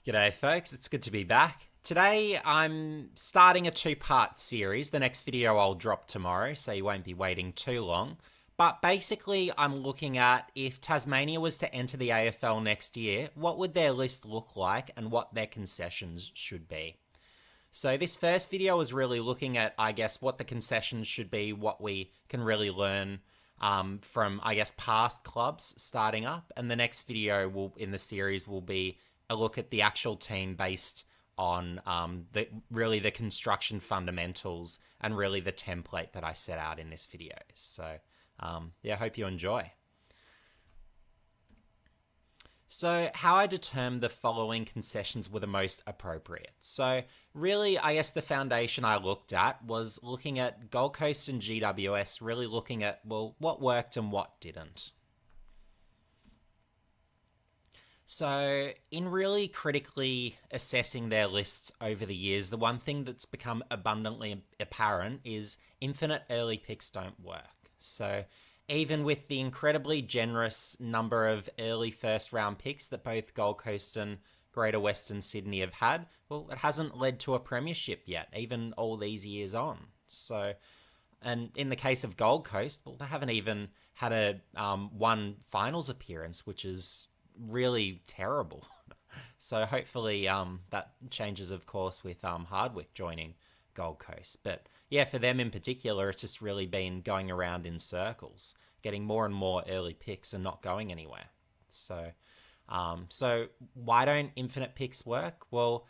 G'day, folks. It's good to be back. Today, I'm starting a two-part series. The next video I'll drop tomorrow, so you won't be waiting too long. But basically, I'm looking at if Tasmania was to enter the AFL next year, what would their list look like and what their concessions should be. So this first video is really looking at, I guess, what the concessions should be, what we can really learn from, I guess, past clubs starting up. And the next video will in the series will be a look at the actual team based on the construction fundamentals and really the template that I set out in this video. So yeah, I hope you enjoy. So, how I determined the following concessions were the most appropriate. So, really, I guess the foundation I looked at was looking at Gold Coast and GWS, really looking at, well, what worked and what didn't. So, in really critically assessing their lists over the years, the one thing that's become abundantly apparent is infinite early picks don't work. So, even with the incredibly generous number of early first round picks that both Gold Coast and Greater Western Sydney have had, well, it hasn't led to a premiership yet, even all these years on. So, and in the case of Gold Coast, well, they haven't even had a one finals appearance, which is really terrible. So hopefully that changes, of course, with Hardwick joining Gold Coast. But yeah, for them in particular, it's just really been going around in circles, getting more and more early picks and not going anywhere. So why don't infinite picks work? Well,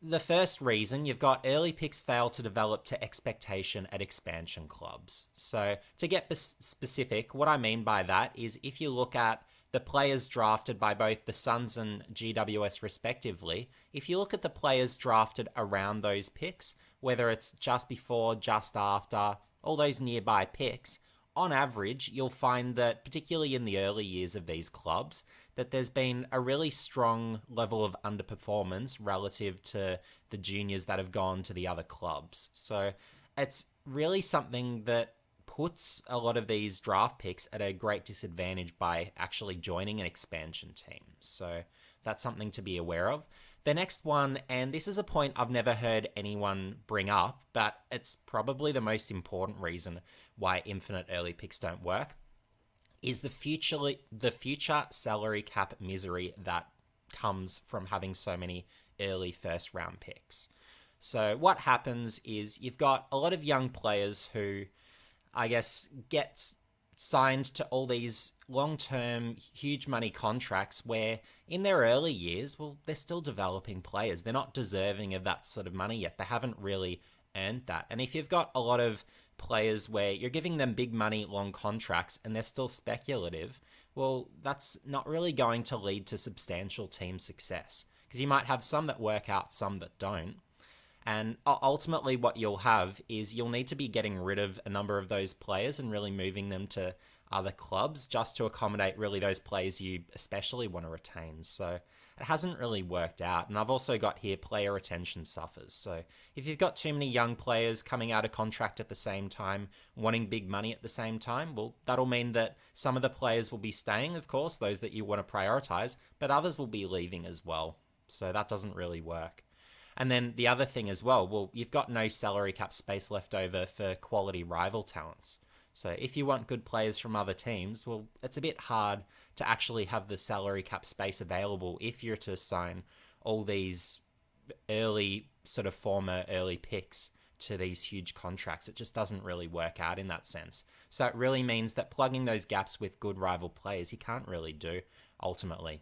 the first reason, you've got early picks fail to develop to expectation at expansion clubs. So to get specific, what I mean by that is if you look at the players drafted by both the Suns and GWS respectively, if you look at the players drafted around those picks, whether it's just before, just after, all those nearby picks, on average, you'll find that, particularly in the early years of these clubs, that there's been a really strong level of underperformance relative to the juniors that have gone to the other clubs. So it's really something that puts a lot of these draft picks at a great disadvantage by actually joining an expansion team. So that's something to be aware of. The next one, and this is a point I've never heard anyone bring up, but it's probably the most important reason why infinite early picks don't work, is the future salary cap misery that comes from having so many early first round picks. So what happens is you've got a lot of young players who, I guess, get signed to all these long-term, huge money contracts where in their early years, well, they're still developing players. They're not deserving of that sort of money yet. They haven't really earned that. And if you've got a lot of players where you're giving them big money, long contracts, and they're still speculative, well, that's not really going to lead to substantial team success. Because you might have some that work out, some that don't. And ultimately, what you'll have is you'll need to be getting rid of a number of those players and really moving them to other clubs just to accommodate really those players you especially want to retain. So it hasn't really worked out. And I've also got here player retention suffers. So if you've got too many young players coming out of contract at the same time, wanting big money at the same time, well, that'll mean that some of the players will be staying, of course, those that you want to prioritize, but others will be leaving as well. So that doesn't really work. And then the other thing as well, you've got no salary cap space left over for quality rival talents. So if you want good players from other teams, well, it's a bit hard to actually have the salary cap space available if you're to sign all these early, sort of former early picks to these huge contracts. It just doesn't really work out in that sense. So it really means that plugging those gaps with good rival players, you can't really do ultimately.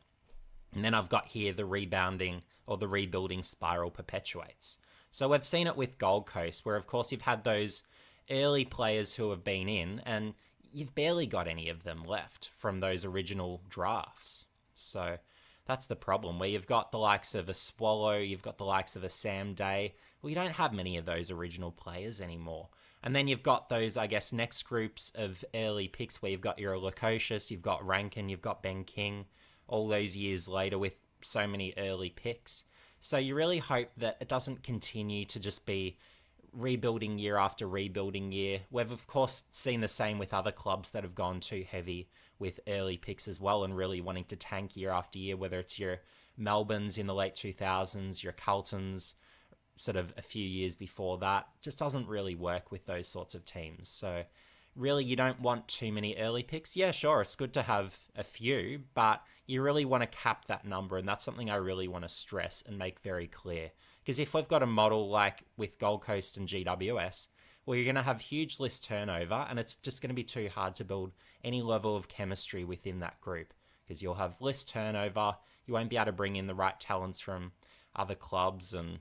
And then I've got here the rebounding or the rebuilding spiral perpetuates. So we've seen it with Gold Coast, where of course you've had those early players who have been in, and you've barely got any of them left from those original drafts. So that's the problem, where you've got the likes of a Swallow, you've got the likes of a Sam Day. Well, you don't have many of those original players anymore. And then you've got those, I guess, next groups of early picks where you've got your Lukosius, you've got Rankin, you've got Ben King, all those years later with so many early picks. So you really hope that it doesn't continue to just be rebuilding year after rebuilding year. We've of course seen the same with other clubs that have gone too heavy with early picks as well and really wanting to tank year after year, whether it's your Melbourne's in the late 2000s, your Carlton's sort of a few years before that. Just doesn't really work with those sorts of teams. So really, you don't want too many early picks. Yeah, sure, it's good to have a few, but you really want to cap that number, and that's something I really want to stress and make very clear. Because if we've got a model like with Gold Coast and GWS, well, you're going to have huge list turnover, and it's just going to be too hard to build any level of chemistry within that group, because you'll have list turnover, you won't be able to bring in the right talents from other clubs, and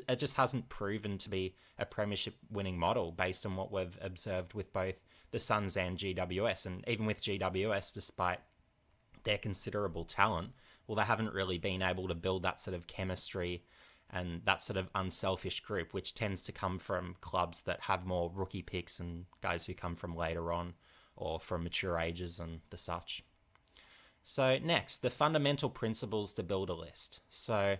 it just hasn't proven to be a premiership winning model based on what we've observed with both the Suns and GWS. And even with GWS, despite their considerable talent, well, they haven't really been able to build that sort of chemistry and that sort of unselfish group, which tends to come from clubs that have more rookie picks and guys who come from later on or from mature ages and the such. So next, the fundamental principles to build a list. So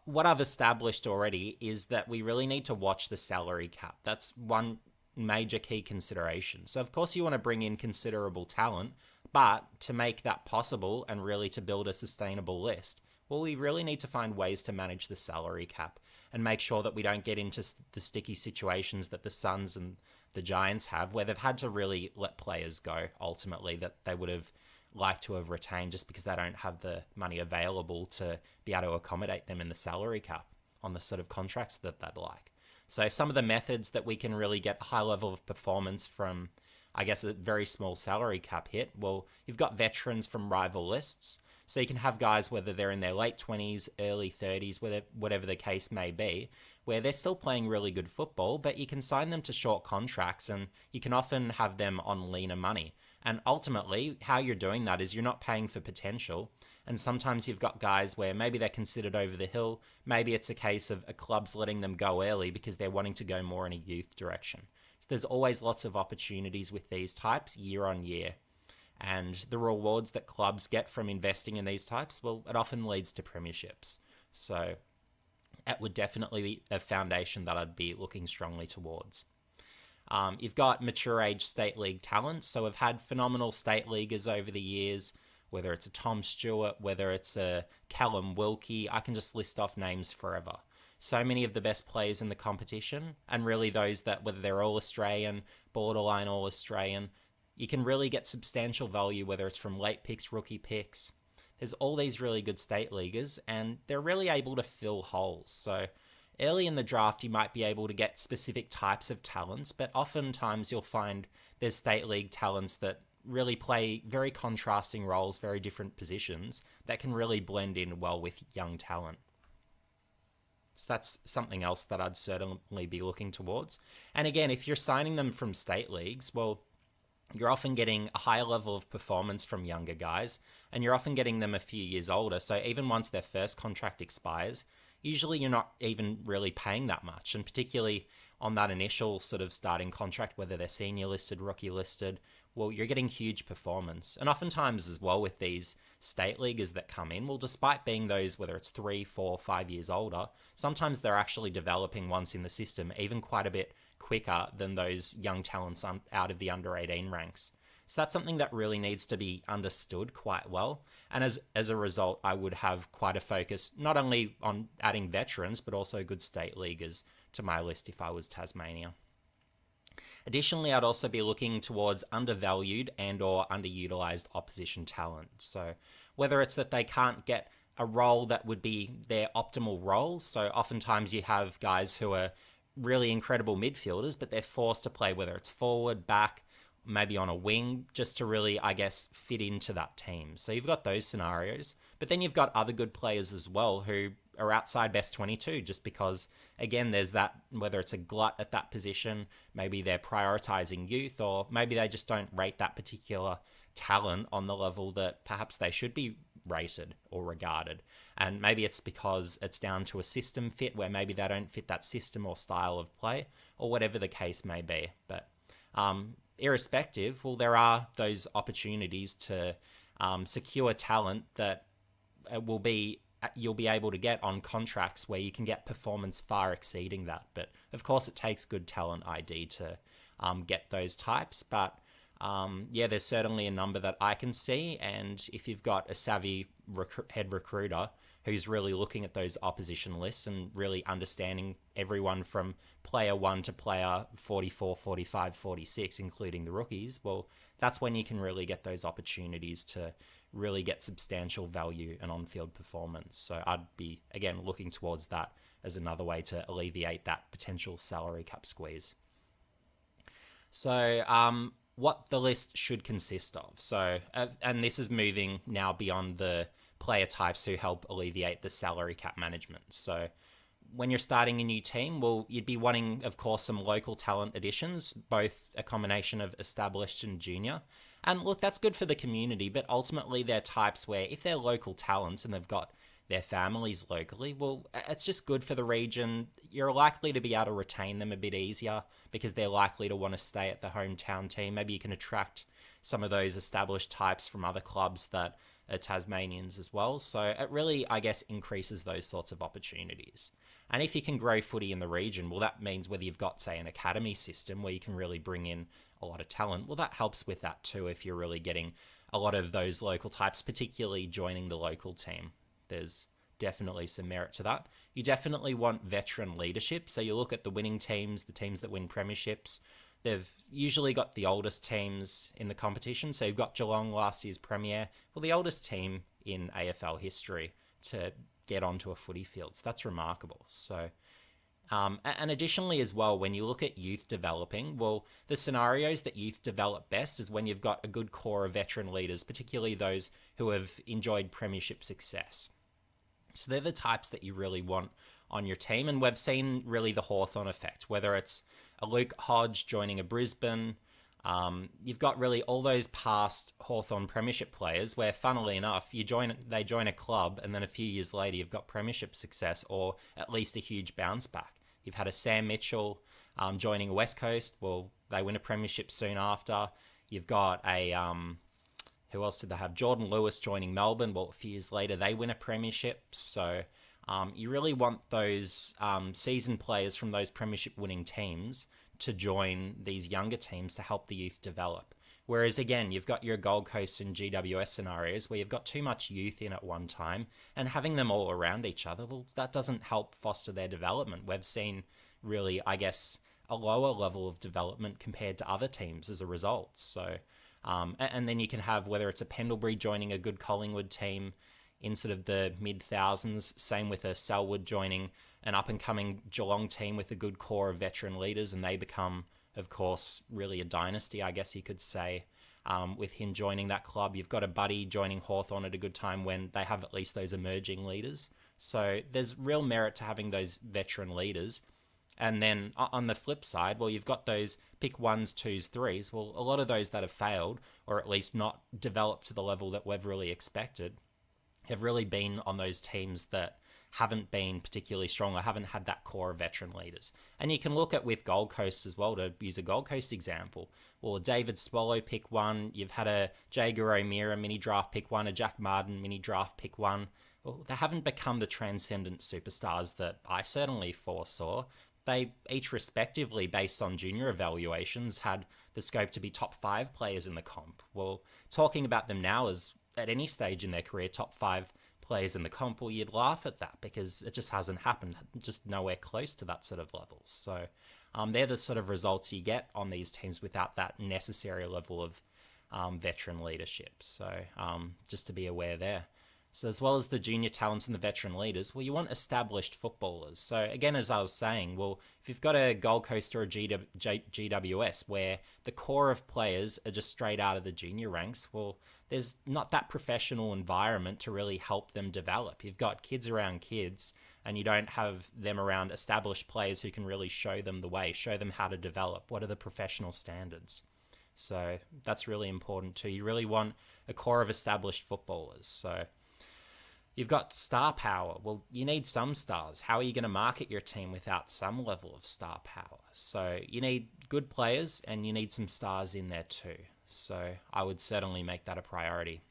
what I've established already is that we really need to watch the salary cap. That's one major key consideration. So of course you want to bring in considerable talent, but to make that possible and really to build a sustainable list, well, we really need to find ways to manage the salary cap and make sure that we don't get into the sticky situations that the Suns and the Giants have, where they've had to really let players go ultimately that they would have liked to have retained just because they don't have the money available to be able to accommodate them in the salary cap on the sort of contracts that they'd like. So some of the methods that we can really get a high level of performance from, I guess, a very small salary cap hit, well, you've got veterans from rival lists. So you can have guys, whether they're in their late 20s, early 30s, whatever the case may be, where they're still playing really good football, but you can sign them to short contracts and you can often have them on leaner money. And ultimately, how you're doing that is you're not paying for potential. And sometimes you've got guys where maybe they're considered over the hill. Maybe it's a case of a club's letting them go early because they're wanting to go more in a youth direction. So there's always lots of opportunities with these types year on year. And the rewards that clubs get from investing in these types, well, it often leads to premierships. So that would definitely be a foundation that I'd be looking strongly towards. You've got mature age state league talent. So we've had phenomenal state leaguers over the years, whether it's a Tom Stewart, whether it's a Callum Wilkie. I can just list off names forever. So many of the best players in the competition, and really those that, whether they're All-Australian, borderline All-Australian, you can really get substantial value, whether it's from late picks, rookie picks. There's all these really good state leaguers, and they're really able to fill holes. So early in the draft, you might be able to get specific types of talents, but oftentimes you'll find there's state league talents that really play very contrasting roles, very different positions, that can really blend in well with young talent. So that's something else that I'd certainly be looking towards. And again, if you're signing them from state leagues, well, you're often getting a higher level of performance from younger guys, and you're often getting them a few years older. So even once their first contract expires, usually you're not even really paying that much. And particularly on that initial sort of starting contract, whether they're senior listed, rookie listed, well, you're getting huge performance. And oftentimes as well with these state leaguers that come in, well, despite being those, whether it's 3, 4, 5 years older, sometimes they're actually developing once in the system, even quite a bit quicker than those young talents out of the under 18 ranks. So that's something that really needs to be understood quite well. And as a result, I would have quite a focus not only on adding veterans, but also good state leaguers to my list if I was Tasmania. Additionally, I'd also be looking towards undervalued and or underutilized opposition talent. So whether it's that they can't get a role that would be their optimal role. So oftentimes you have guys who are really incredible midfielders, but they're forced to play, whether it's forward, back, maybe on a wing, just to really, I guess, fit into that team. So you've got those scenarios, but then you've got other good players as well who are outside best 22, just because, again, there's that, whether it's a glut at that position, maybe they're prioritizing youth, or maybe they just don't rate that particular talent on the level that perhaps they should be rated or regarded. And maybe it's because it's down to a system fit where maybe they don't fit that system or style of play, or whatever the case may be. But irrespective, well, there are those opportunities to secure talent that you'll be able to get on contracts where you can get performance far exceeding that. But of course, it takes good talent ID to get those types. But Yeah, there's certainly a number that I can see. And if you've got a savvy head recruiter who's really looking at those opposition lists and really understanding everyone from player 1 to player 44, 45, 46, including the rookies, well, that's when you can really get those opportunities to really get substantial value and on-field performance. So I'd be, again, looking towards that as another way to alleviate that potential salary cap squeeze. So, what the list should consist of. So, and this is moving now beyond the player types who help alleviate the salary cap management. So, when you're starting a new team, well, you'd be wanting, of course, some local talent additions, both a combination of established and junior. And look, that's good for the community, but ultimately they're types where if they're local talents and they've got their families locally, well, it's just good for the region. You're likely to be able to retain them a bit easier because they're likely to want to stay at the hometown team. Maybe you can attract some of those established types from other clubs that are Tasmanians as well. So it really, I guess, increases those sorts of opportunities. And if you can grow footy in the region, well, that means whether you've got, say, an academy system where you can really bring in a lot of talent, well, that helps with that too if you're really getting a lot of those local types, particularly joining the local team. There's definitely some merit to that. You definitely want veteran leadership. So you look at the winning teams, the teams that win premierships. They've usually got the oldest teams in the competition. So you've got Geelong, last year's premier, well, the oldest team in AFL history to get onto a footy field. So that's remarkable. So, and additionally as well, when you look at youth developing, well, the scenarios that youth develop best is when you've got a good core of veteran leaders, particularly those who have enjoyed premiership success. So they're the types that you really want on your team. And we've seen really the Hawthorn effect, whether it's a Luke Hodge joining a Brisbane. You've got really all those past Hawthorn premiership players where, funnily enough, they join a club and then a few years later you've got premiership success or at least a huge bounce back. You've had a Sam Mitchell joining a West Coast. Well, they win a premiership soon after. You've got a... who else did they have? Jordan Lewis joining Melbourne. Well, a few years later, they win a premiership. So you really want those seasoned players from those premiership winning teams to join these younger teams to help the youth develop. Whereas, again, you've got your Gold Coast and GWS scenarios where you've got too much youth in at one time and having them all around each other, well, that doesn't help foster their development. We've seen really, I guess, a lower level of development compared to other teams as a result. So... and then you can have whether it's a Pendlebury joining a good Collingwood team in sort of the mid-thousands, same with a Selwood joining an up-and-coming Geelong team with a good core of veteran leaders, and they become, of course, really a dynasty, I guess you could say, with him joining that club. You've got a Buddy joining Hawthorn at a good time when they have at least those emerging leaders. So there's real merit to having those veteran leaders. And then on the flip side, well, you've got those pick ones, twos, threes. Well, a lot of those that have failed, or at least not developed to the level that we've really expected, have really been on those teams that haven't been particularly strong or haven't had that core of veteran leaders. And you can look at with Gold Coast as well, to use a Gold Coast example. Well, David Swallow pick one. You've had a Jaeger O'Meara mini draft pick one, a Jack Martin mini draft pick one. Well, they haven't become the transcendent superstars that I certainly foresaw. They each respectively, based on junior evaluations, had the scope to be top 5 players in the comp. Well, talking about them now as at any stage in their career, top 5 players in the comp, well, you'd laugh at that because it just hasn't happened, just nowhere close to that sort of level. So they're the sort of results you get on these teams without that necessary level of veteran leadership. So just to be aware there. So as well as the junior talents and the veteran leaders, well, you want established footballers. So again, as I was saying, well, if you've got a Gold Coast or a GWS where the core of players are just straight out of the junior ranks, well, there's not that professional environment to really help them develop. You've got kids around kids, and you don't have them around established players who can really show them the way, show them how to develop. What are the professional standards? So that's really important too. You really want a core of established footballers. So you've got star power. Well, you need some stars. How are you going to market your team without some level of star power? So you need good players and you need some stars in there too. So I would certainly make that a priority.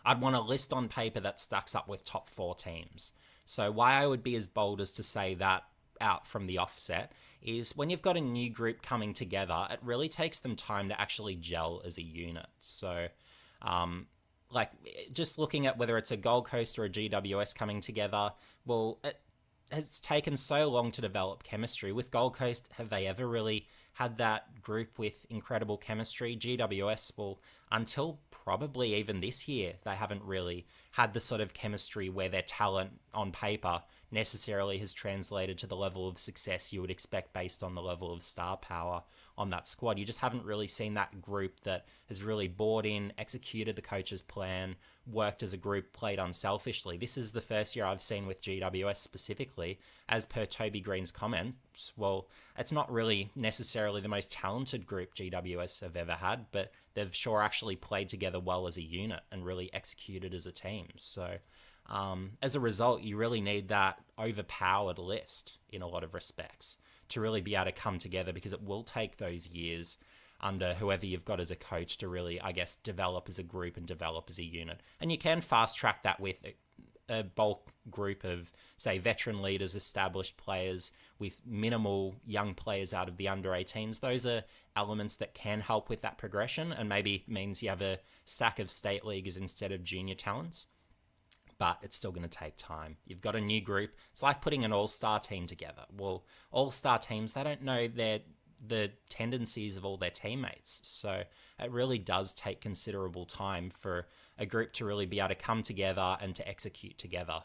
I'd want a list on paper that stacks up with top 4 teams. So why I would be as bold as to say that out from the offset is when you've got a new group coming together, it really takes them time to actually gel as a unit. So, like, just looking at whether it's a Gold Coast or a GWS coming together, well, it has taken so long to develop chemistry. With Gold Coast, have they ever really had that group with incredible chemistry? GWS, well, until probably even this year, they haven't really had the sort of chemistry where their talent on paper necessarily has translated to the level of success you would expect based on the level of star power on that squad. You just haven't really seen that group that has really bought in, executed the coach's plan, worked as a group, played unselfishly. This is the first year I've seen with GWS specifically, as per Toby Green's comments. Well, it's not really necessarily the most talented group GWS have ever had, but they've sure actually played together well as a unit and really executed as a team. So as a result, you really need that overpowered list in a lot of respects to really be able to come together, because it will take those years under whoever you've got as a coach to really, I guess, develop as a group and develop as a unit. And you can fast track that with a bulk group of, say, veteran leaders, established players with minimal young players out of the under 18s. Those are elements that can help with that progression, and maybe means you have a stack of state leaguers instead of junior talents. But it's still going to take time. You've got a new group. It's like putting an all-star team together. Well, all-star teams, they don't know the tendencies of all their teammates. So it really does take considerable time for a group to really be able to come together and to execute together.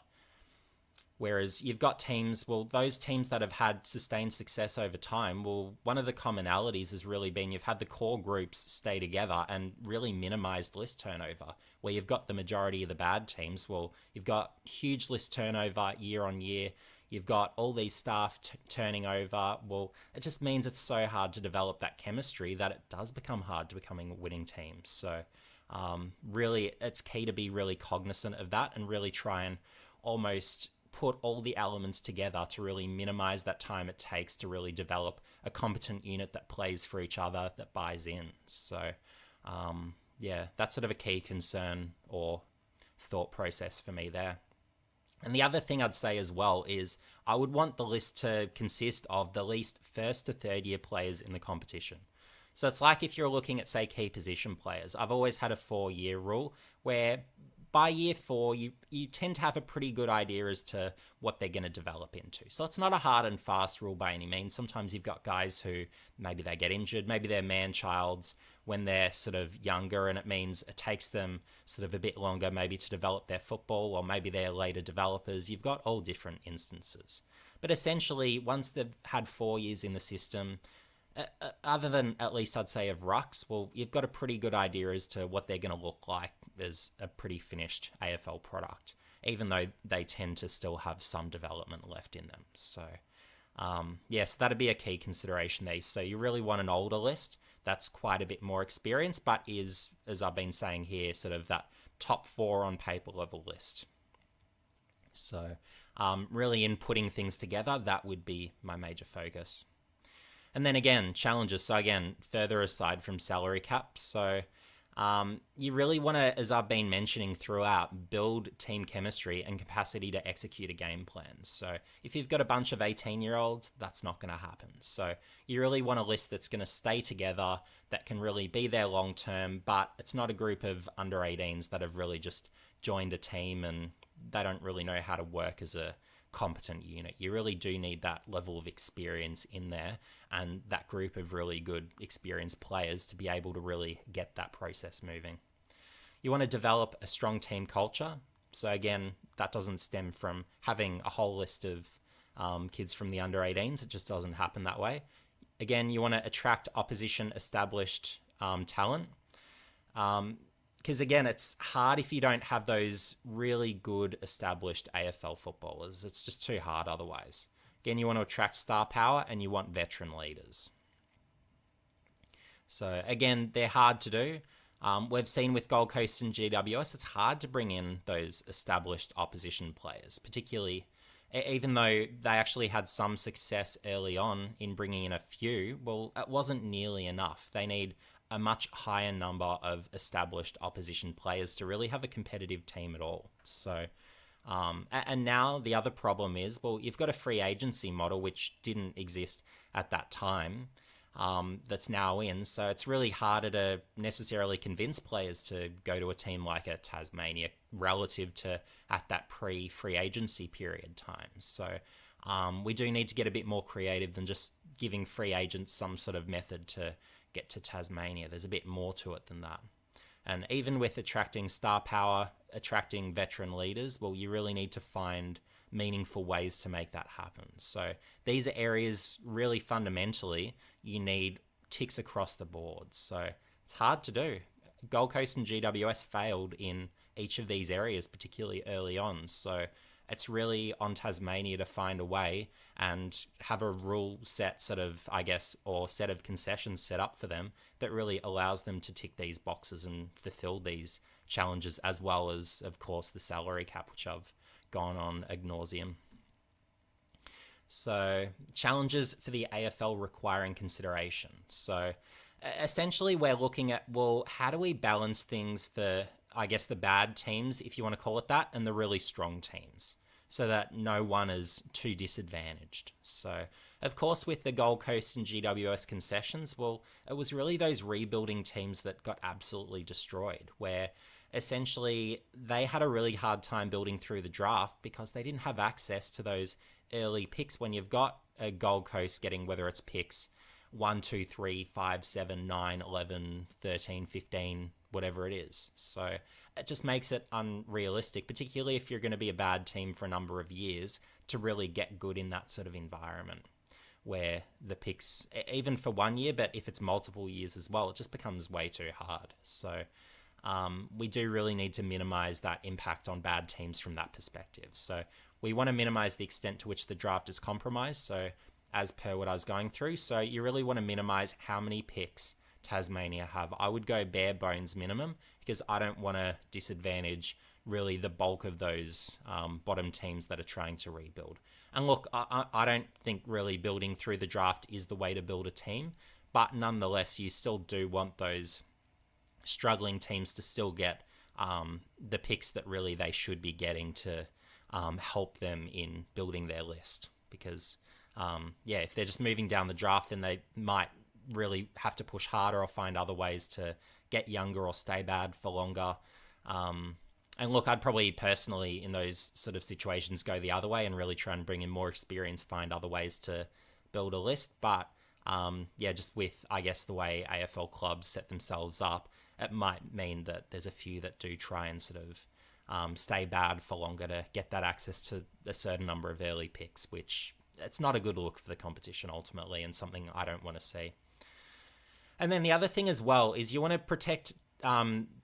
Whereas you've got teams, well, those teams that have had sustained success over time, well, one of the commonalities has really been you've had the core groups stay together and really minimized list turnover. Where you've got the majority of the bad teams, well, you've got huge list turnover year on year. You've got all these staff turning over. Well, it just means it's so hard to develop that chemistry that it does become hard to becoming winning teams. So really, it's key to be really cognizant of that and really try and almost put all the elements together to really minimize that time it takes to really develop a competent unit that plays for each other, that buys in. So, yeah, that's sort of a key concern or thought process for me there. And the other thing I'd say as well is I would want the list to consist of the least first to third year players in the competition. So it's like if you're looking at, say, key position players. I've always had a 4-year rule where by year 4, you tend to have a pretty good idea as to what they're going to develop into. So it's not a hard and fast rule by any means. Sometimes you've got guys who maybe they get injured, maybe they're man-childs when they're sort of younger, and it means it takes them sort of a bit longer maybe to develop their football, or maybe they're later developers. You've got all different instances. But essentially, once they've had 4 years in the system, other than at least I'd say of rucks, well, you've got a pretty good idea as to what they're going to look like as a pretty finished AFL product, even though they tend to still have some development left in them. So, yes, that'd be a key consideration there. So you really want an older list that's quite a bit more experienced, but is, as I've been saying here, sort of that top 4 on paper level list. So really in putting things together, that would be my major focus. And then again, challenges. So again, further aside from salary caps. So you really want to, as I've been mentioning throughout, build team chemistry and capacity to execute a game plan. So if you've got a bunch of 18-year-olds, that's not going to happen. So you really want a list that's going to stay together, that can really be there long term, but it's not a group of under 18s that have really just joined a team and they don't really know how to work as a competent unit. You really do need that level of experience in there and that group of really good experienced players to be able to really get that process moving. You want to develop a strong team culture. So again, that doesn't stem from having a whole list of kids from the under 18s. It just doesn't happen that way. Again, you want to attract opposition established talent. Because again, it's hard if you don't have those really good established AFL footballers. It's just too hard otherwise. Again, you want to attract star power and you want veteran leaders. So again, they're hard to do. We've seen with Gold Coast and GWS, it's hard to bring in those established opposition players, particularly even though they actually had some success early on in bringing in a few. Well, it wasn't nearly enough. They need a much higher number of established opposition players to really have a competitive team at all. So And now the other problem is, well, you've got a free agency model which didn't exist at that time, that's now in. So it's really harder to necessarily convince players to go to a team like a Tasmania relative to at that pre-free agency period time. So we do need to get a bit more creative than just giving free agents some sort of method to get to Tasmania. There's a bit more to it than that. And even with attracting star power, attracting veteran leaders, well, you really need to find meaningful ways to make that happen. So these are areas really fundamentally you need ticks across the board. So it's hard to do. Gold Coast and GWS failed in each of these areas, particularly early on. So it's really on Tasmania to find a way and have a rule set sort of, I guess, or set of concessions set up for them that really allows them to tick these boxes and fulfill these challenges, as well as, of course, the salary cap, which I've gone on ad nauseum. So challenges for the AFL requiring consideration. So essentially we're looking at, well, how do we balance things for, I guess, the bad teams, if you want to call it that, and the really strong teams, so that no one is too disadvantaged. So, of course, with the Gold Coast and GWS concessions, well, it was really those rebuilding teams that got absolutely destroyed, where essentially they had a really hard time building through the draft because they didn't have access to those early picks. When you've got a Gold Coast getting, whether it's picks 1, 2, 3, 5, 7, 9, 11, 13, 15, whatever it is. So it just makes it unrealistic, particularly if you're going to be a bad team for a number of years, to really get good in that sort of environment where the picks, even for 1 year, but if it's multiple years as well, it just becomes way too hard. So we do really need to minimize that impact on bad teams from that perspective. So we want to minimize the extent to which the draft is compromised. So as per what I was going through, so you really want to minimize how many picks Tasmania have. I would go bare bones minimum, because I don't want to disadvantage really the bulk of those bottom teams that are trying to rebuild. And look, I don't think really building through the draft is the way to build a team, but nonetheless, you still do want those struggling teams to still get the picks that really they should be getting to help them in building their list. Because if they're just moving down the draft, then they might really have to push harder or find other ways to get younger or stay bad for longer. And look, I'd probably personally in those sort of situations go the other way and really try and bring in more experience, find other ways to build a list. But just with, I guess, the way AFL clubs set themselves up, it might mean that there's a few that do try and sort of stay bad for longer to get that access to a certain number of early picks, which it's not a good look for the competition ultimately, and something I don't want to see. And then the other thing as well is you want to protect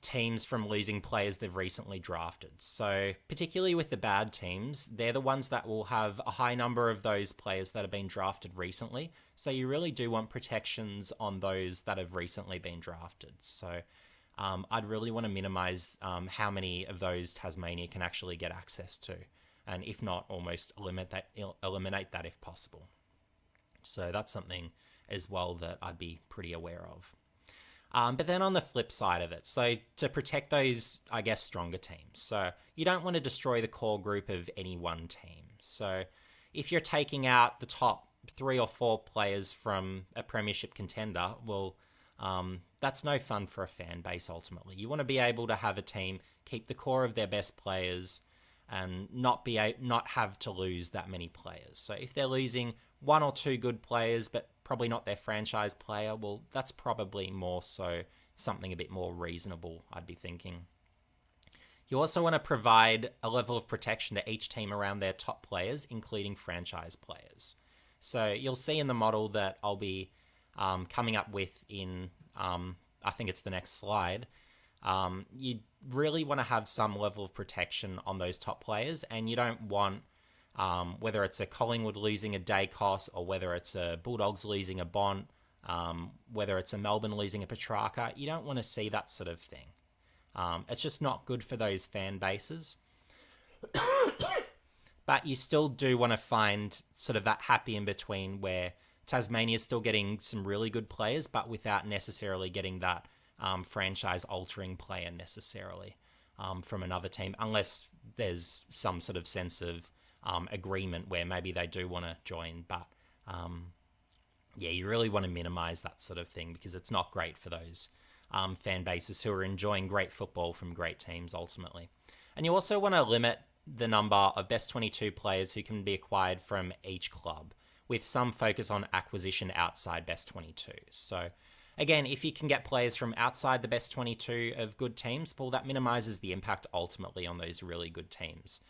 teams from losing players they've recently drafted. So particularly with the bad teams, they're the ones that will have a high number of those players that have been drafted recently. So you really do want protections on those that have recently been drafted. So I'd really want to minimize how many of those Tasmania can actually get access to. And if not, almost eliminate that if possible. So that's something as well that I'd be pretty aware of. But then on the flip side of it, so to protect those, I guess, stronger teams. So you don't want to destroy the core group of any one team. So if you're taking out the top 3 or 4 players from a premiership contender, well, that's no fun for a fan base ultimately. You want to be able to have a team keep the core of their best players and not have to lose that many players. So if they're losing 1 or 2 good players, but probably not their franchise player, well, that's probably more so something a bit more reasonable, I'd be thinking. You also want to provide a level of protection to each team around their top players, including franchise players. So you'll see in the model that I'll be coming up with in, I think it's the next slide, you really want to have some level of protection on those top players, and you don't want whether it's a Collingwood losing a Dacos or whether it's a Bulldogs losing a Bont, whether it's a Melbourne losing a Petrarca, you don't want to see that sort of thing. It's just not good for those fan bases. But you still do want to find sort of that happy in between where Tasmania's still getting some really good players, but without necessarily getting that franchise-altering player necessarily. from another team, unless there's some sort of sense of agreement where maybe they do want to join. But yeah, you really want to minimize that sort of thing because it's not great for those fan bases who are enjoying great football from great teams ultimately. And you also want to limit the number of best 22 players who can be acquired from each club, with some focus on acquisition outside best 22. So again, if you can get players from outside the best 22 of good teams, well, that minimizes the impact ultimately on those really good teams,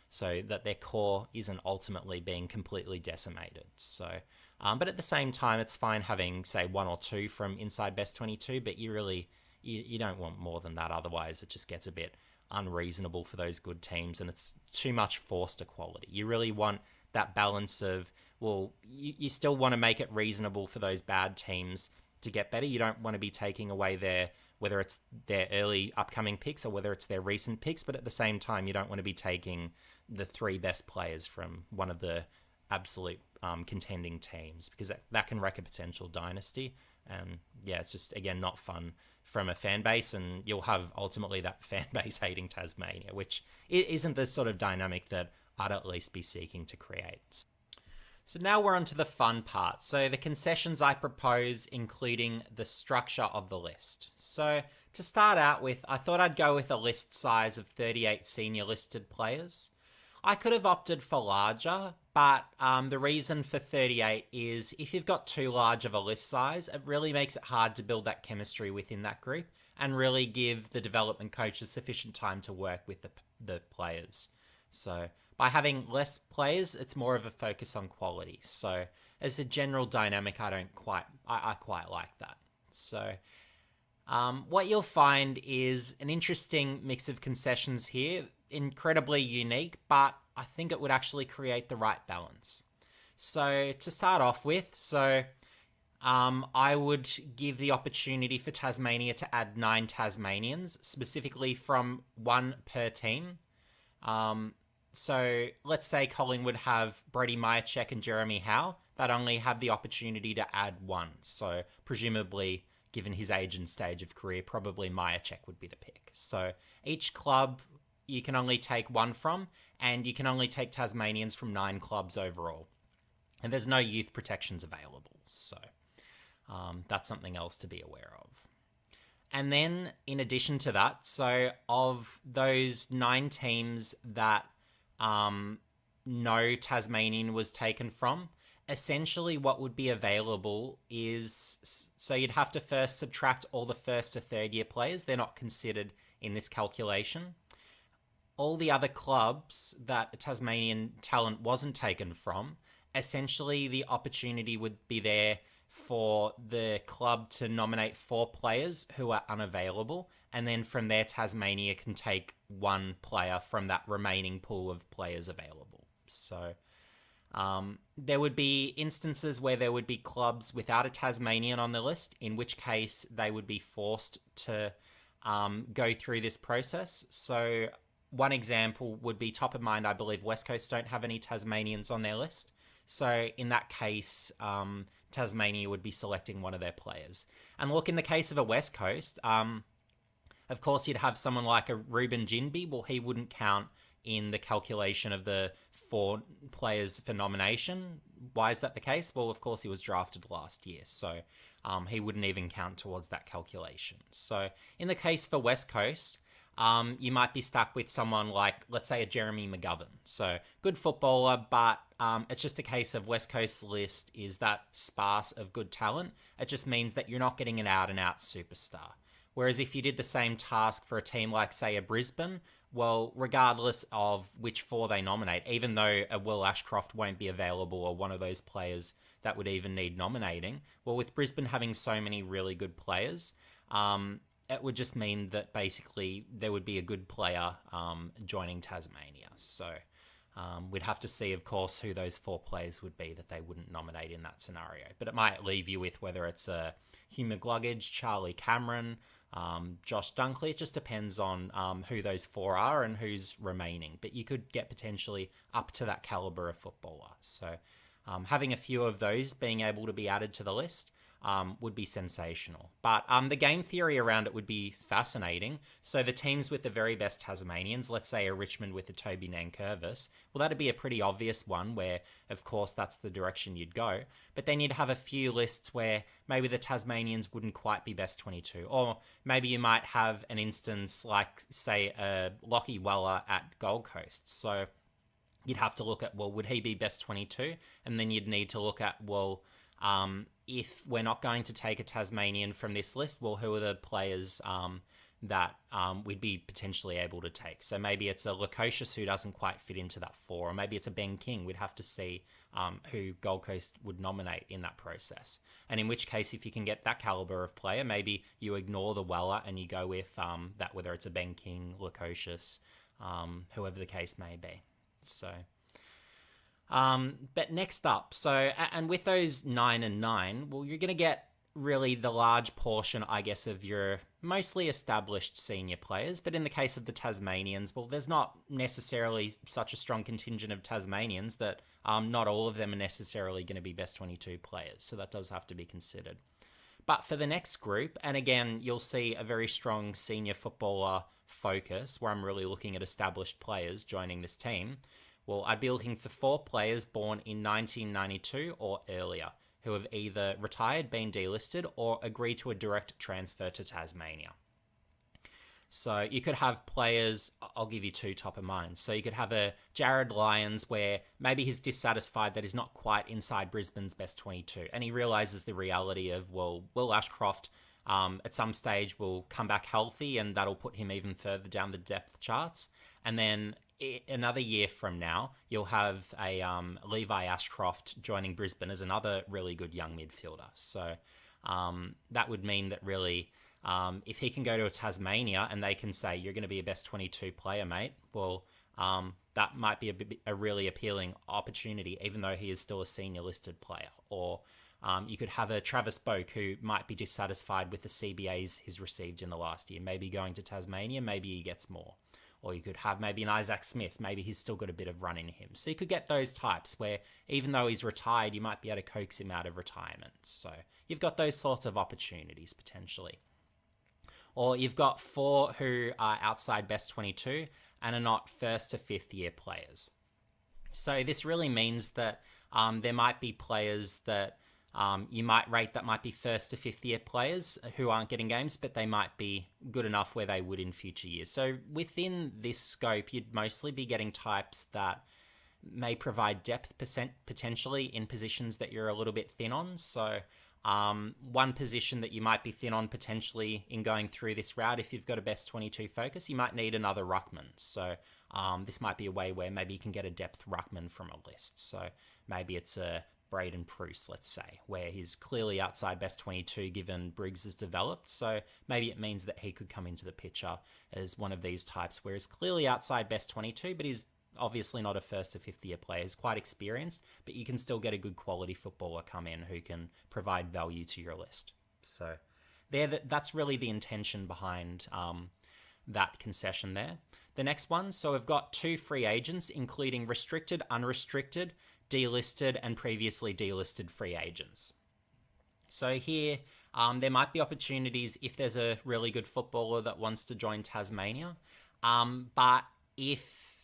so that their core isn't ultimately being completely decimated. So, but at the same time, it's fine having, say, one or two from inside best 22, but you don't want more than that. Otherwise, it just gets a bit unreasonable for those good teams, and it's too much forced equality. You really want that balance of, well, you still want to make it reasonable for those bad teams to get better. You don't want to be taking away whether it's their early upcoming picks or whether it's their recent picks, but at the same time, you don't want to be taking the three best players from one of the absolute contending teams, because that can wreck a potential dynasty. And yeah, it's just, again, not fun from a fan base, and you'll have ultimately that fan base hating Tasmania, which isn't the sort of dynamic that I'd at least be seeking to create. So now we're on to the fun part. So the concessions I propose, including the structure of the list. So to start out with, I thought I'd go with a list size of 38 senior listed players. I could have opted for larger, but the reason for 38 is if you've got too large of a list size, it really makes it hard to build that chemistry within that group and really give the development coaches sufficient time to work with the players. So by having less players, it's more of a focus on quality. So as a general dynamic, I quite like that. So what you'll find is an interesting mix of concessions here, incredibly unique, but I think it would actually create the right balance. So to start off with, I would give the opportunity for Tasmania to add 9 Tasmanians, specifically from 1 per team. So let's say Collingwood have Brody Myercheck and Jeremy Howe. They'd only have the opportunity to add 1. So presumably, given his age and stage of career, probably Myercheck would be the pick. So each club you can only take 1 from, and you can only take Tasmanians from 9 clubs overall. And there's no youth protections available. So that's something else to be aware of. And then in addition to that, so of those 9 teams that no Tasmanian was taken from, essentially what would be available is, so you'd have to first subtract all the first to third year players. They're not considered in this calculation. All the other clubs that a Tasmanian talent wasn't taken from, essentially the opportunity would be there for the club to nominate 4 players who are unavailable, and then from there Tasmania can take 1 player from that remaining pool of players available. So there would be instances where there would be clubs without a Tasmanian on the list, in which case they would be forced to go through this process. So one example would be top of mind, I believe West Coast don't have any Tasmanians on their list. So in that case, Tasmania would be selecting one of their players. And look, in the case of a West Coast, of course you'd have someone like a Ruben Ginbey. Well, he wouldn't count in the calculation of the 4 players for nomination. Why is that the case? Well, of course he was drafted last year, so he wouldn't even count towards that calculation. So in the case for West Coast, you might be stuck with someone like, let's say, a Jeremy McGovern. So good footballer, but it's just a case of West Coast's list is that sparse of good talent. It just means that you're not getting an out-and-out superstar. Whereas if you did the same task for a team like, say, a Brisbane, well, regardless of which 4 they nominate, even though a Will Ashcroft won't be available or one of those players that would even need nominating, well, with Brisbane having so many really good players, it would just mean that basically there would be a good player joining Tasmania. So we'd have to see, of course, who those 4 players would be that they wouldn't nominate in that scenario. But it might leave you with whether it's Hugh McGluggage, Charlie Cameron, Josh Dunkley. It just depends on who those 4 are and who's remaining. But you could get potentially up to that caliber of footballer. So having a few of those being able to be added to the list, would be sensational. But the game theory around it would be fascinating. So the teams with the very best Tasmanians, let's say a Richmond with a Toby Nankervis, well, that'd be a pretty obvious one where, of course, that's the direction you'd go. But then you'd have a few lists where maybe the Tasmanians wouldn't quite be best 22. Or maybe you might have an instance like, say, a Lockie Weller at Gold Coast. So you'd have to look at, well, would he be best 22? And then you'd need to look at, well, if we're not going to take a Tasmanian from this list, well, who are the players that we'd be potentially able to take? So maybe it's a Lukosius who doesn't quite fit into that 4, or maybe it's a Ben King. We'd have to see who Gold Coast would nominate in that process. And in which case, if you can get that caliber of player, maybe you ignore the Weller and you go with that, whether it's a Ben King, Lukosius, whoever the case may be. So... but next up, so, and with those 9 and 9, well, you're going to get really the large portion, I guess, of your mostly established senior players. But in the case of the Tasmanians, well, there's not necessarily such a strong contingent of Tasmanians that not all of them are necessarily going to be best 22 players. So that does have to be considered. But for the next group, and again, you'll see a very strong senior footballer focus where I'm really looking at established players joining this team. Well, I'd be looking for 4 players born in 1992 or earlier who have either retired, been delisted, or agreed to a direct transfer to Tasmania. So you could have players, I'll give you 2 top of mind. So you could have a Jared Lyons where maybe he's dissatisfied that he's not quite inside Brisbane's best 22. And he realises the reality of, well, Will Ashcroft at some stage will come back healthy and that'll put him even further down the depth charts. And then another year from now, you'll have a Levi Ashcroft joining Brisbane as another really good young midfielder. So that would mean that really, if he can go to a Tasmania and they can say, you're going to be a best 22 player, mate, well, that might be a really appealing opportunity, even though he is still a senior listed player. Or you could have a Travis Boak who might be dissatisfied with the CBAs he's received in the last year. Maybe going to Tasmania, maybe he gets more. Or you could have maybe an Isaac Smith. Maybe he's still got a bit of run in him. So you could get those types where even though he's retired, you might be able to coax him out of retirement. So you've got those sorts of opportunities potentially. Or you've got 4 who are outside best 22 and are not first to 5th year players. So this really means that there might be players that you might rate that might be first to 5th year players who aren't getting games, but they might be good enough where they would in future years. So within this scope, you'd mostly be getting types that may provide depth potentially in positions that you're a little bit thin on. So one position that you might be thin on potentially in going through this route, if you've got a best 22 focus, you might need another ruckman. So this might be a way where maybe you can get a depth ruckman from a list. So maybe it's a Braden Preuss, let's say, where he's clearly outside best 22 given Briggs has developed. So maybe it means that he could come into the picture as one of these types where he's clearly outside best 22, but he's obviously not a first to 5th year player. He's quite experienced, but you can still get a good quality footballer come in who can provide value to your list. So that's really the intention behind that concession there. The next one, so we've got 2 free agents, including restricted, unrestricted, delisted, and previously delisted free agents. So here, there might be opportunities if there's a really good footballer that wants to join Tasmania. But if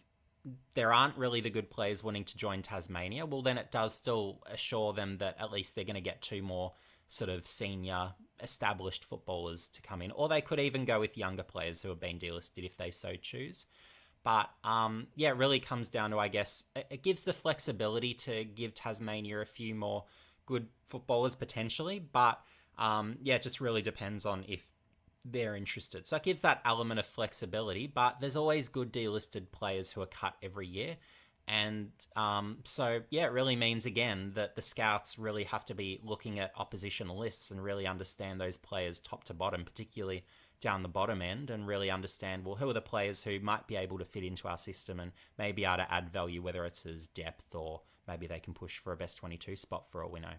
there aren't really the good players wanting to join Tasmania, well, then it does still assure them that at least they're going to get 2 more sort of senior established footballers to come in. Or they could even go with younger players who have been delisted if they so choose. But it really comes down to, I guess, it gives the flexibility to give Tasmania a few more good footballers potentially. But it just really depends on if they're interested. So it gives that element of flexibility, but there's always good delisted players who are cut every year. And it really means, again, that the scouts really have to be looking at opposition lists and really understand those players top to bottom, particularly down the bottom end, and really understand, well, who are the players who might be able to fit into our system and maybe able to add value, whether it's as depth or maybe they can push for a best 22 spot for all we know.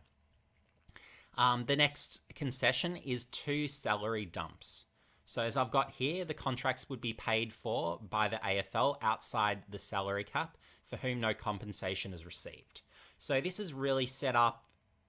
The next concession is 2 salary dumps. So as I've got here, the contracts would be paid for by the AFL outside the salary cap for whom no compensation is received. So this is really set up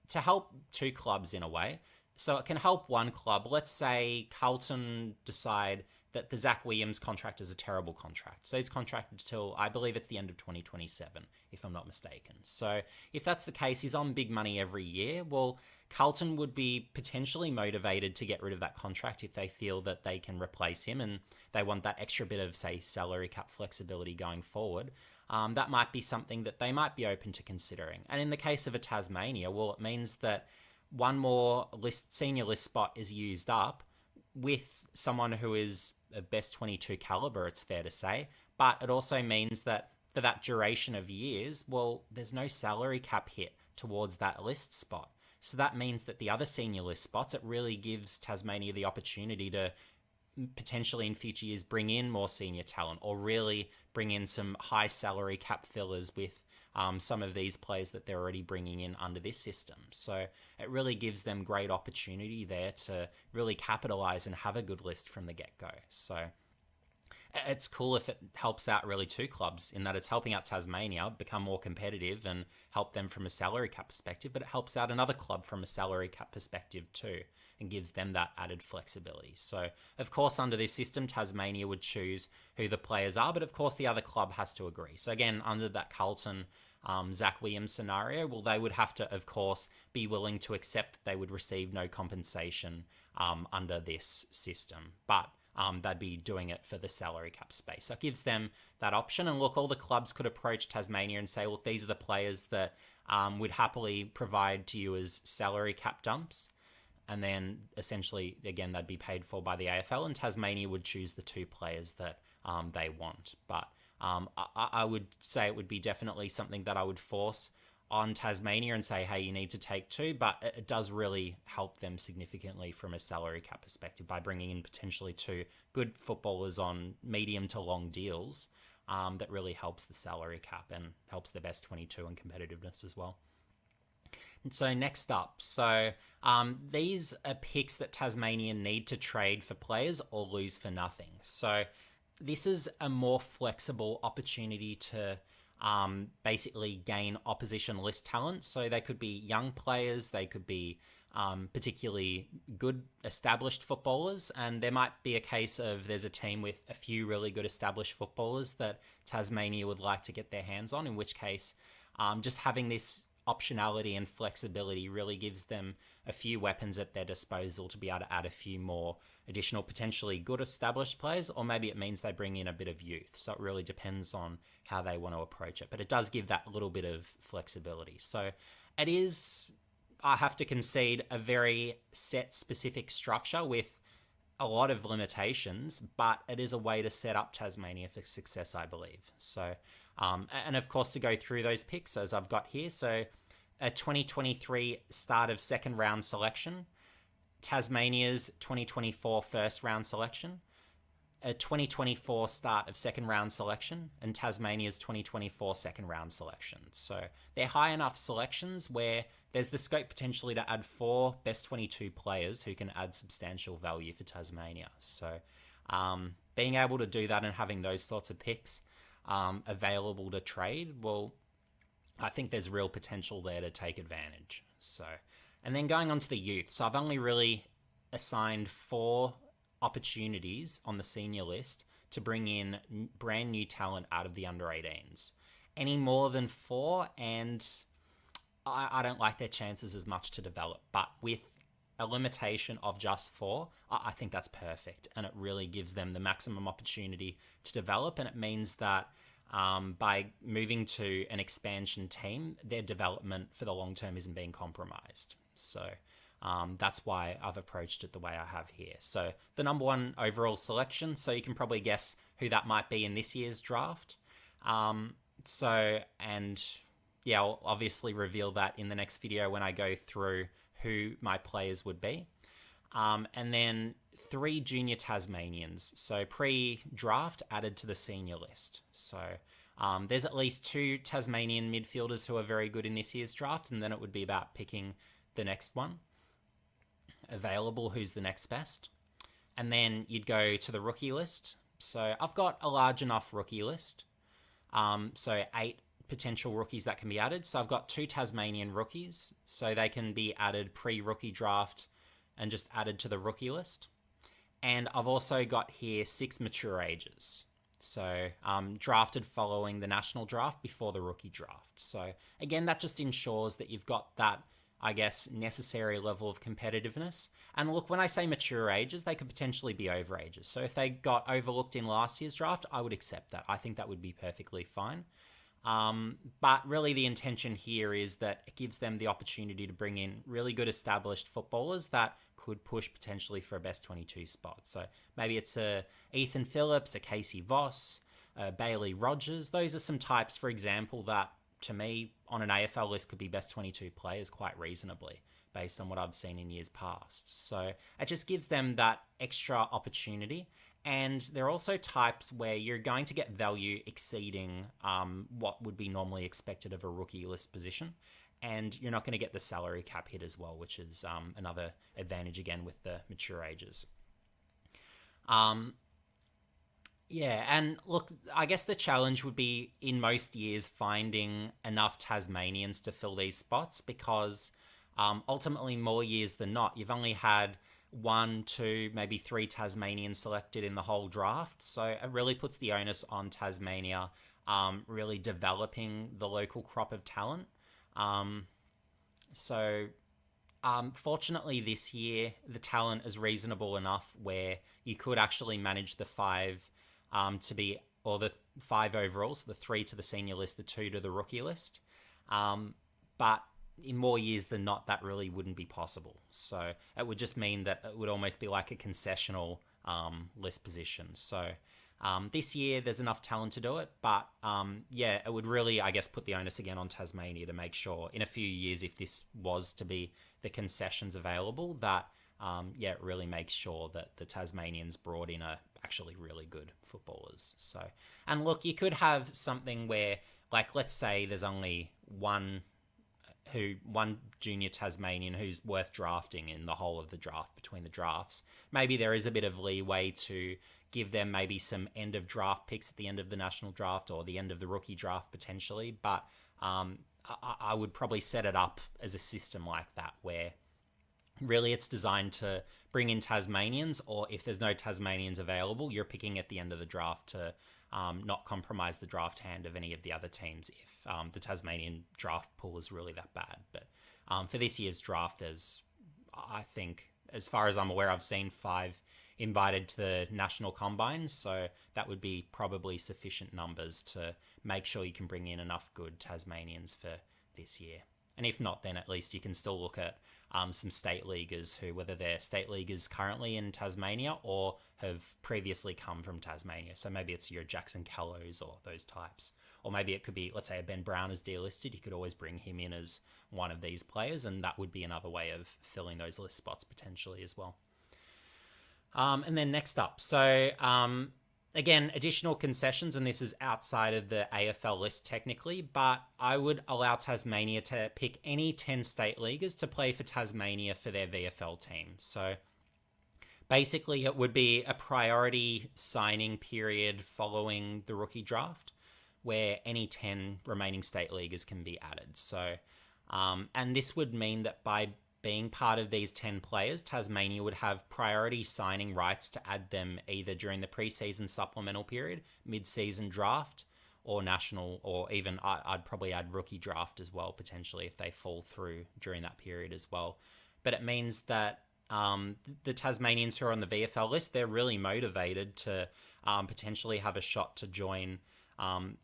to help 2 clubs in a way. So it can help one club. Let's say Carlton decide that the Zach Williams contract is a terrible contract. So he's contracted till, I believe it's the end of 2027, if I'm not mistaken. So if that's the case, he's on big money every year. Well, Carlton would be potentially motivated to get rid of that contract if they feel that they can replace him and they want that extra bit of, say, salary cap flexibility going forward. That might be something that they might be open to considering. And in the case of a Tasmania, well, it means that one more senior list spot is used up with someone who is of best 22 caliber, it's fair to say. But it also means that for that duration of years, well, there's no salary cap hit towards that list spot. So that means that the other senior list spots, it really gives Tasmania the opportunity to potentially in future years bring in more senior talent or really bring in some high salary cap fillers with some of these players that they're already bringing in under this system. So it really gives them great opportunity there to really capitalize and have a good list from the get-go. So it's cool if it helps out really two clubs in that it's helping out Tasmania become more competitive and help them from a salary cap perspective, but it helps out another club from a salary cap perspective too and gives them that added flexibility. So, of course, under this system, Tasmania would choose who the players are, but of course the other club has to agree. So again, under that Carlton Zach Williams scenario, well, they would have to, of course, be willing to accept that they would receive no compensation under this system. But they'd be doing it for the salary cap space. So it gives them that option. And look, all the clubs could approach Tasmania and say, look, these are the players that we'd happily provide to you as salary cap dumps. And then essentially, again, they'd be paid for by the AFL, and Tasmania would choose the two players that they want. But I would say it would be definitely something that I would force on Tasmania and say, hey, you need to take two, but it does really help them significantly from a salary cap perspective by bringing in potentially two good footballers on medium to long deals. That really helps the salary cap and helps the best 22 and competitiveness as well. And so next up, these are picks that Tasmania need to trade for players or lose for nothing. So this is a more flexible opportunity to basically gain opposition list talent. So they could be young players, they could be particularly good established footballers, and there might be a case of there's a team with a few really good established footballers that Tasmania would like to get their hands on, in which case just having this optionality and flexibility really gives them a few weapons at their disposal to be able to add a few more additional potentially good established players, or maybe it means they bring in a bit of youth. So it really depends on how they want to approach it, but it does give that little bit of flexibility. So it is, I have to concede, a very set specific structure with a lot of limitations, but it is a way to set up Tasmania for success, I believe. So and of course, to go through those picks as I've got here. So a 2023 start of second round selection, Tasmania's 2024 first round selection, a 2024 start of second round selection, and Tasmania's 2024 second round selection. So they're high enough selections where there's the scope potentially to add 4 best 22 players who can add substantial value for Tasmania. So being able to do that and having those sorts of picks available to trade, well, I think there's real potential there to take advantage. So, and then going on to the youth. So I've only really assigned 4 opportunities on the senior list to bring in brand new talent out of the under 18s. Any more than 4, and I don't like their chances as much to develop. But with a limitation of just 4, I think that's perfect. And it really gives them the maximum opportunity to develop. And it means that by moving to an expansion team, their development for the long term isn't being compromised. So that's why I've approached it the way I have here. So the number 1 overall selection, so you can probably guess who that might be in this year's draft. I'll obviously reveal that in the next video when I go through who my players would be. And then 3 junior Tasmanians. So pre-draft added to the senior list. So there's at least 2 Tasmanian midfielders who are very good in this year's draft, and then it would be about picking the next one available, who's the next best. And then you'd go to the rookie list. So I've got a large enough rookie list. So 8 potential rookies that can be added. So I've got 2 Tasmanian rookies, so they can be added pre-rookie draft and just added to the rookie list. And I've also got here 6 mature ages. So drafted following the national draft before the rookie draft. So again, that just ensures that you've got that, I guess, necessary level of competitiveness. And look, when I say mature ages, they could potentially be over ages. So if they got overlooked in last year's draft, I would accept that. I think that would be perfectly fine. But really the intention here is that it gives them the opportunity to bring in really good established footballers that could push potentially for a best 22 spot. So maybe it's a Ethan Phillips, a Casey Voss, a Bailey Rogers. Those are some types, for example, that to me on an AFL list could be best 22 players quite reasonably based on what I've seen in years past. So it just gives them that extra opportunity. And there are also types where you're going to get value exceeding what would be normally expected of a rookie list position. And you're not going to get the salary cap hit as well, which is another advantage again with the mature ages. Yeah, and look, I guess the challenge would be in most years finding enough Tasmanians to fill these spots because ultimately more years than not, you've only had 1, 2, maybe 3 Tasmanians selected in the whole draft. So it really puts the onus on Tasmania really developing the local crop of talent. Fortunately this year, the talent is reasonable enough where you could actually manage the 5 to be, or the 5 overall, so the 3 to the senior list, the 2 to the rookie list. But in more years than not, that really wouldn't be possible. So it would just mean that it would almost be like a concessional list position. So this year, there's enough talent to do it. But it would really, I guess, put the onus again on Tasmania to make sure in a few years, if this was to be the concessions available, that it really makes sure that the Tasmanians brought in are actually really good footballers. So, and look, you could have something where, like, let's say there's only one junior Tasmanian who's worth drafting in the whole of the draft between the drafts. Maybe there is a bit of leeway to give them maybe some end of draft picks at the end of the national draft or the end of the rookie draft potentially. But I would probably set it up as a system like that where really it's designed to bring in Tasmanians, or if there's no Tasmanians available, you're picking at the end of the draft to not compromise the draft hand of any of the other teams if the Tasmanian draft pool is really that bad. But for this year's draft, there's, I think, as far as I'm aware, I've seen 5 invited to the national combines, so that would be probably sufficient numbers to make sure you can bring in enough good Tasmanians for this year. And if not, then at least you can still look at some state leaguers who, whether they're state leaguers currently in Tasmania or have previously come from Tasmania. So maybe it's your Jackson Callows or those types. Or maybe it could be, let's say, a Ben Brown is delisted. You could always bring him in as one of these players, and that would be another way of filling those list spots potentially as well. And then next up. So, again, additional concessions, and this is outside of the AFL list technically, but I would allow Tasmania to pick any 10 state leaguers to play for Tasmania for their VFL team. So basically it would be a priority signing period following the rookie draft where any 10 remaining state leaguers can be added. So, and this would mean that by being part of these 10 players, Tasmania would have priority signing rights to add them either during the preseason supplemental period, mid-season draft, or national, or even I'd probably add rookie draft as well, potentially, if they fall through during that period as well. But it means that the Tasmanians who are on the VFL list, they're really motivated to potentially have a shot to join an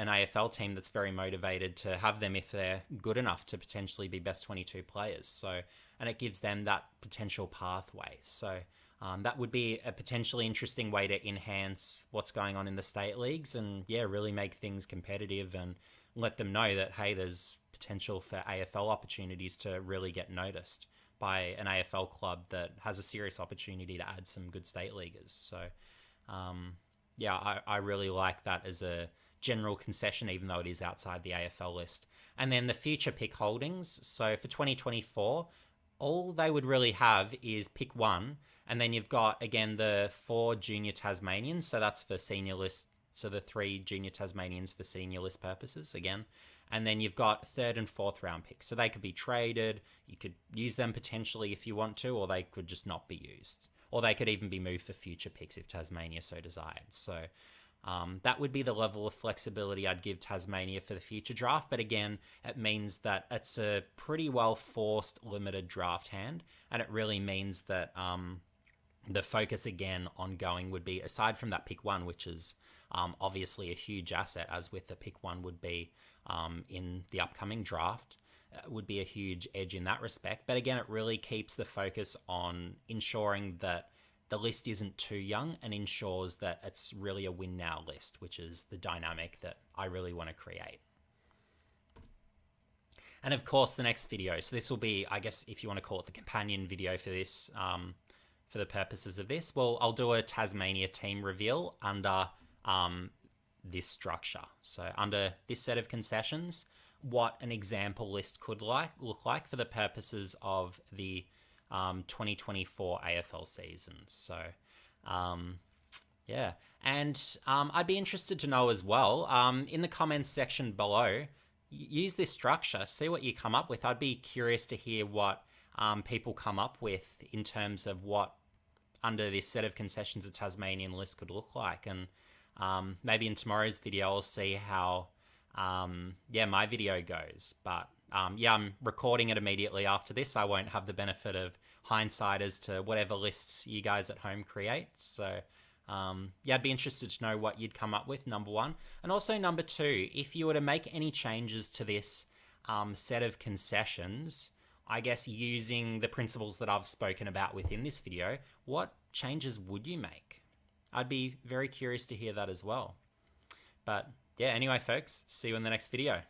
AFL team that's very motivated to have them if they're good enough to potentially be best 22 players. So, and it gives them that potential pathway. So that would be a potentially interesting way to enhance what's going on in the state leagues and really make things competitive and let them know that, hey, there's potential for AFL opportunities to really get noticed by an AFL club that has a serious opportunity to add some good state leaguers. So, I really like that as a general concession, even though it is outside the AFL list. And then the future pick holdings. So for 2024, all they would really have is pick 1. And then you've got, again, the 4 junior Tasmanians. So that's for senior list. So the 3 junior Tasmanians for senior list purposes, again. And then you've got third and fourth round picks. So they could be traded. You could use them potentially if you want to, or they could just not be used. Or they could even be moved for future picks if Tasmania so desired. So that would be the level of flexibility I'd give Tasmania for the future draft. But again, it means that it's a pretty well forced limited draft hand. And it really means that the focus again ongoing would be, aside from that pick 1, which is obviously a huge asset, as with the pick 1 would be in the upcoming draft, would be a huge edge in that respect. But again, it really keeps the focus on ensuring that the list isn't too young and ensures that it's really a win now list, which is the dynamic that I really want to create. And of course, the next video, so this will be, I guess, if you want to call it the companion video for this, for the purposes of this, well, I'll do a Tasmania team reveal under this structure. So under this set of concessions, what an example list could look like for the purposes of the 2024 AFL season. So yeah, and I'd be interested to know as well, in the comments section below, use this structure, see what you come up with. I'd be curious to hear what people come up with in terms of what under this set of concessions a Tasmanian list could look like. And maybe in tomorrow's video I'll see how my video goes. But I'm recording it immediately after this. I won't have the benefit of hindsight as to whatever lists you guys at home create. So I'd be interested to know what you'd come up with, number 1. And also number 2, if you were to make any changes to this set of concessions, I guess using the principles that I've spoken about within this video, what changes would you make? I'd be very curious to hear that as well. But yeah, anyway, folks, see you in the next video.